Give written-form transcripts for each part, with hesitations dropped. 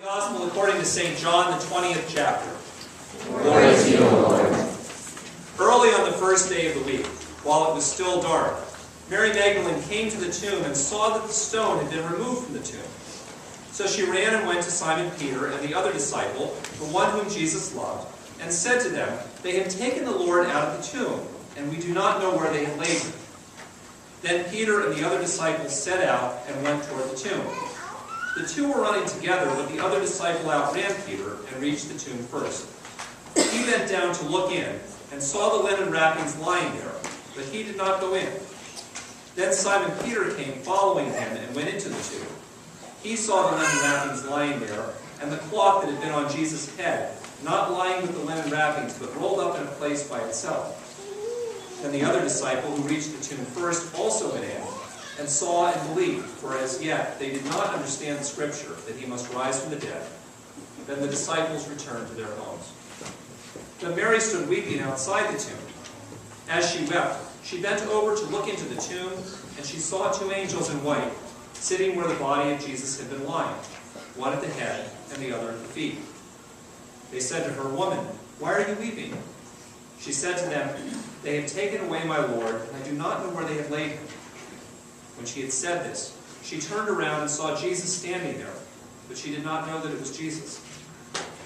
Gospel according to St. John, the 20th chapter. Glory to you, Lord. Early on the first day of the week, while it was still dark, Mary Magdalene came to the tomb and saw that the stone had been removed from the tomb. So she ran and went to Simon Peter and the other disciple, the one whom Jesus loved, and said to them, "They have taken the Lord out of the tomb, and we do not know where they have laid him." Then Peter and the other disciple set out and went toward the tomb. The two were running together, but the other disciple outran Peter and reached the tomb first. He bent down to look in and saw the linen wrappings lying there, but he did not go in. Then Simon Peter came following him and went into the tomb. He saw the linen wrappings lying there, and the cloth that had been on Jesus' head, not lying with the linen wrappings, but rolled up in a place by itself. Then the other disciple, who reached the tomb first, also went in, and saw and believed, for as yet they did not understand the Scripture, that he must rise from the dead. Then the disciples returned to their homes. But Mary stood weeping outside the tomb. As she wept, she bent over to look into the tomb, and she saw two angels in white, sitting where the body of Jesus had been lying, one at the head and the other at the feet. They said to her, "Woman, why are you weeping?" She said to them, "They have taken away my Lord, and I do not know where they have laid him." When she had said this, she turned around and saw Jesus standing there, but she did not know that it was Jesus.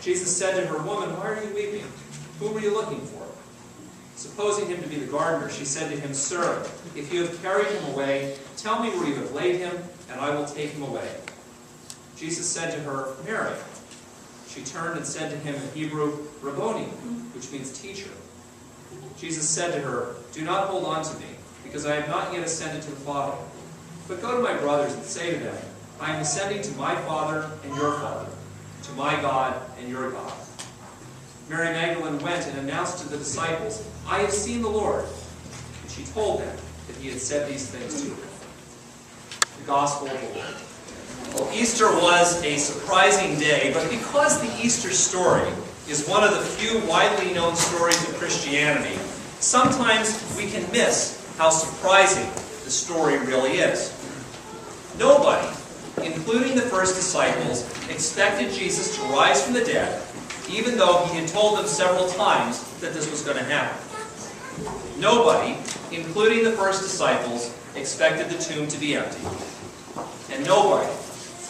Jesus said to her, "Woman, why are you weeping? Whom are you looking for?" Supposing him to be the gardener, she said to him, "Sir, if you have carried him away, tell me where you have laid him, and I will take him away." Jesus said to her, "Mary." She turned and said to him in Hebrew, "Rabboni," which means teacher. Jesus said to her, "Do not hold on to me, because I have not yet ascended to the Father. But go to my brothers and say to them, I am ascending to my Father and your Father, to my God and your God." Mary Magdalene went and announced to the disciples, "I have seen the Lord." And she told them that he had said these things to her. The Gospel of the Lord. Well, Easter was a surprising day, but because the Easter story is one of the few widely known stories of Christianity, sometimes we can miss how surprising the story really is. Nobody, including the first disciples, expected Jesus to rise from the dead, even though he had told them several times that this was going to happen. Nobody, including the first disciples, expected the tomb to be empty. And nobody,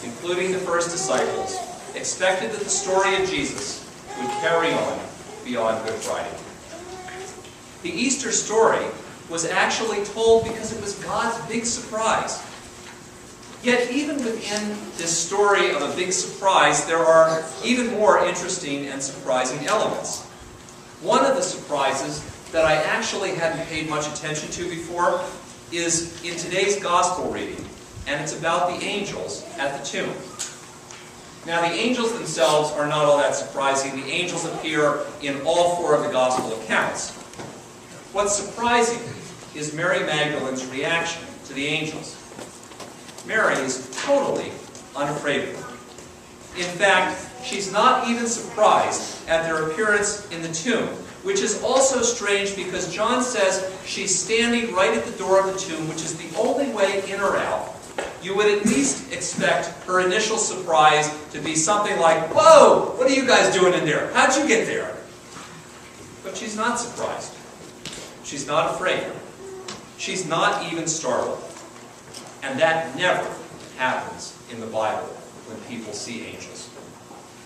including the first disciples, expected that the story of Jesus would carry on beyond Good Friday. The Easter story was actually told because it was God's big surprise. Yet even within this story of a big surprise, there are even more interesting and surprising elements. One of the surprises that I actually hadn't paid much attention to before is in today's Gospel reading, and it's about the angels at the tomb. Now, the angels themselves are not all that surprising. The angels appear in all four of the Gospel accounts. What's surprising is Mary Magdalene's reaction to the angels. Mary is totally unafraid of them. In fact, she's not even surprised at their appearance in the tomb, which is also strange because John says she's standing right at the door of the tomb, which is the only way in or out. You would at least expect her initial surprise to be something like, "Whoa, what are you guys doing in there? How'd you get there?" But she's not surprised. She's not afraid. She's not even startled. And that never happens in the Bible when people see angels.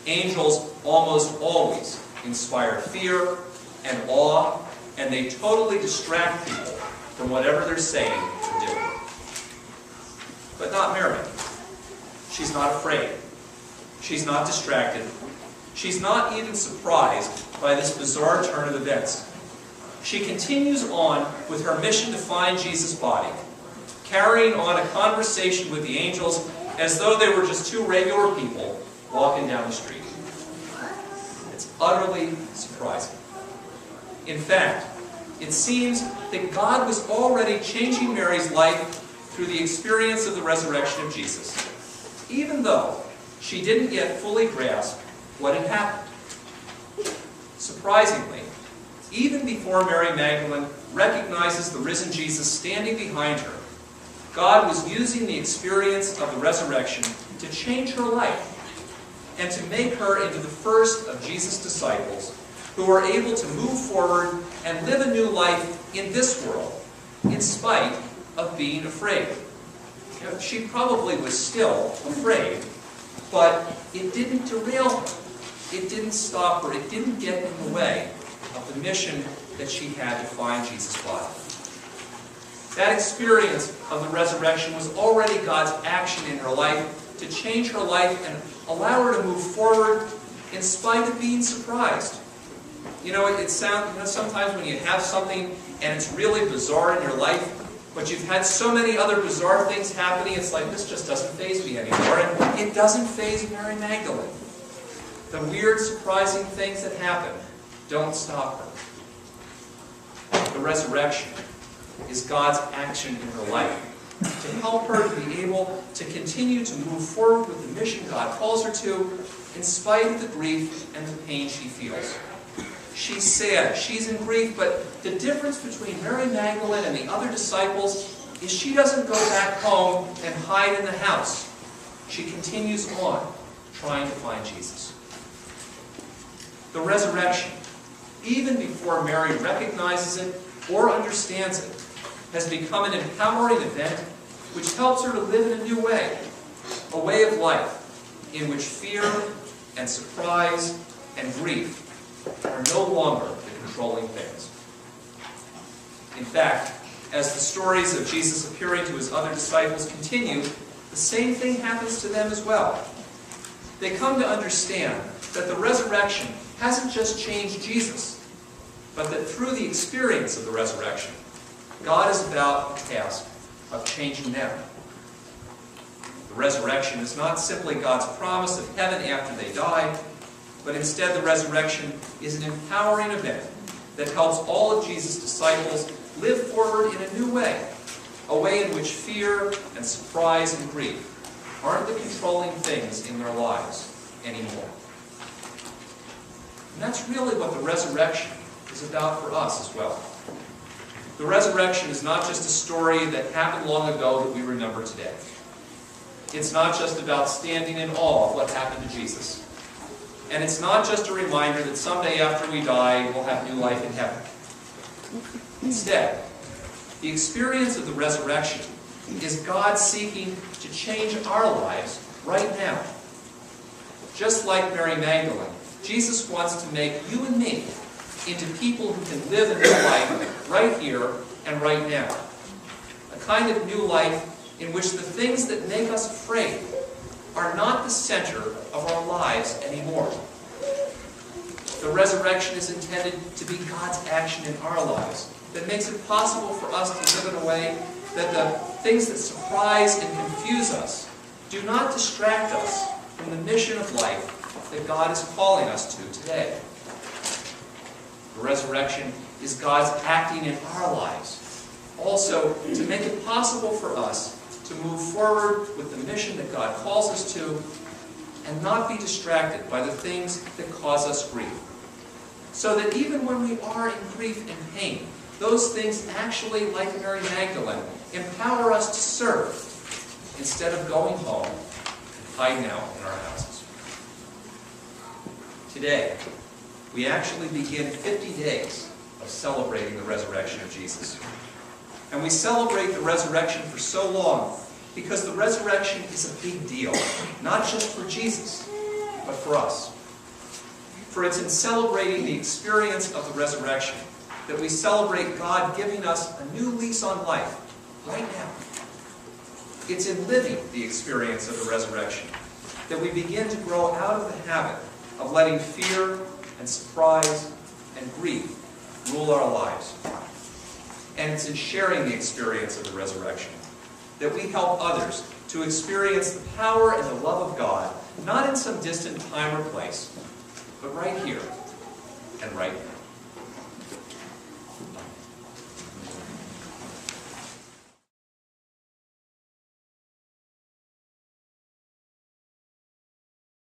Angels almost always inspire fear and awe, and they totally distract people from whatever they're saying or doing. But not Mary. She's not afraid. She's not distracted. She's not even surprised by this bizarre turn of events. She continues on with her mission to find Jesus' body, carrying on a conversation with the angels as though they were just two regular people walking down the street. It's utterly surprising. In fact, it seems that God was already changing Mary's life through the experience of the resurrection of Jesus, even though she didn't yet fully grasp what had happened. Surprisingly, even before Mary Magdalene recognizes the risen Jesus standing behind her, God was using the experience of the resurrection to change her life. and to make her into the first of Jesus' disciples who were able to move forward and live a new life in this world, in spite of being afraid. You know, she probably was still afraid, but it didn't derail her. It didn't stop her. It didn't get in the way of the mission that she had to find Jesus' body. That experience of the resurrection was already God's action in her life to change her life and allow her to move forward in spite of being surprised. You know, sometimes when you have something and it's really bizarre in your life, but you've had so many other bizarre things happening, it's like, this just doesn't faze me anymore. And it doesn't faze Mary Magdalene. The weird, surprising things that happen don't stop her. The resurrection is God's action in her life to help her to be able to continue to move forward with the mission God calls her to, in spite of the grief and the pain she feels. She's sad, she's in grief, but the difference between Mary Magdalene and the other disciples is she doesn't go back home and hide in the house. She continues on, trying to find Jesus. The resurrection, even before Mary recognizes it or understands it, has become an empowering event which helps her to live in a new way, a way of life in which fear and surprise and grief are no longer the controlling things. In fact, as the stories of Jesus appearing to his other disciples continue, the same thing happens to them as well. They come to understand that the resurrection hasn't just changed Jesus, but that through the experience of the resurrection, God is about the task of changing them. The resurrection is not simply God's promise of heaven after they die, but instead the resurrection is an empowering event that helps all of Jesus' disciples live forward in a new way, a way in which fear and surprise and grief aren't the controlling things in their lives anymore. And that's really what the resurrection is about for us as well. The resurrection is not just a story that happened long ago that we remember today. It's not just about standing in awe of what happened to Jesus. And it's not just a reminder that someday after we die, we'll have new life in heaven. Instead, the experience of the resurrection is God seeking to change our lives right now. Just like Mary Magdalene, Jesus wants to make you and me into people who can live a new life right here and right now. A kind of new life in which the things that make us afraid are not the center of our lives anymore. The resurrection is intended to be God's action in our lives that makes it possible for us to live in a way that the things that surprise and confuse us do not distract us from the mission of life that God is calling us to today. The resurrection is God's acting in our lives, also to make it possible for us to move forward with the mission that God calls us to and not be distracted by the things that cause us grief. So that even when we are in grief and pain, those things actually, like Mary Magdalene, empower us to serve instead of going home and hiding out in our houses. Today, we actually begin 50 days of celebrating the resurrection of Jesus. And we celebrate the resurrection for so long because the resurrection is a big deal, not just for Jesus, but for us. For it's in celebrating the experience of the resurrection that we celebrate God giving us a new lease on life right now. It's in living the experience of the resurrection that we begin to grow out of the habit of letting fear and surprise and grief rule our lives. And it's in sharing the experience of the resurrection that we help others to experience the power and the love of God, not in some distant time or place, but right here and right now.